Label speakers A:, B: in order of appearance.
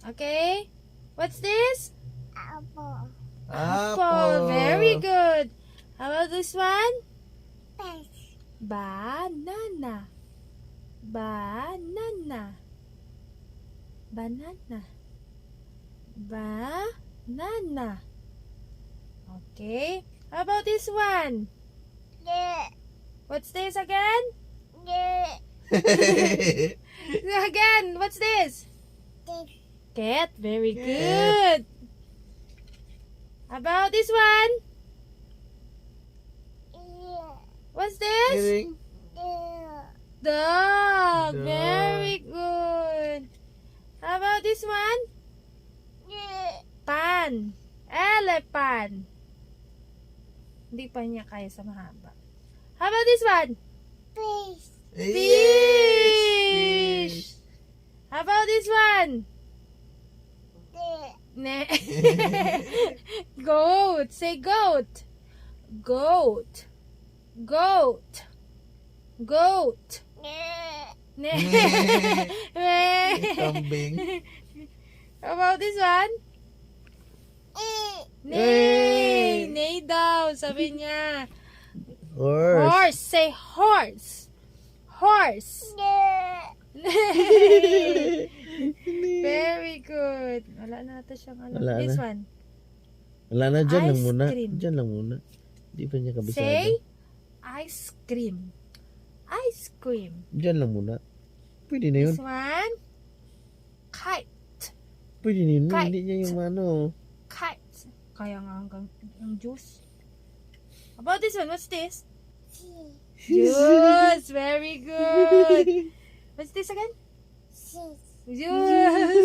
A: Okay? What's this?
B: Apple.
A: Apple. Very good. How about this one?
B: Fish.
A: Banana. Banana. Banana. Banana. Okay. How about this one?
B: Yeah.
A: What's this again?
B: Yeah.
A: Again, what's this?
B: This.
A: Cat. Very
C: Cat.
A: good. How about this one?
B: Yeah.
A: What's this?
C: Earring.
B: Yeah.
A: Dog.
C: Dog.
A: Very good. How about this one?
B: Yeah.
A: Pan. Elephant. Hindi pa niya kaya sa mahaba. How about this one?
B: Fish.
A: Fish. How about this one?
B: Yeah.
A: Ne. Goat. Say goat. Goat. Goat. Goat.
B: Yeah.
A: Ne.
C: Kambing.
A: How about this one? Nay. Nay daw, sabi niya.
C: Horse.
A: Horse. Say horse. Horse.
B: Yeah.
A: Very good. Wala na ata siyang alam.
C: Wala
A: This
C: na.
A: one.
C: Wala na, dyan lang
A: Ice
C: muna.
A: cream.
C: Dyan lang muna. Di pa niya kabisado.
A: Say ice cream. Ice cream.
C: Dyan lang muna. Pwede na yun.
A: This one. Kite.
C: Pwede na yun.
A: Kite.
C: Hindi niya yung ano.
A: Kite. Kaya nga hanggang ang juice. How about this one? What's this?
B: Fish.
A: Juice. Very good. What's this again?
B: Fish.
A: Juice.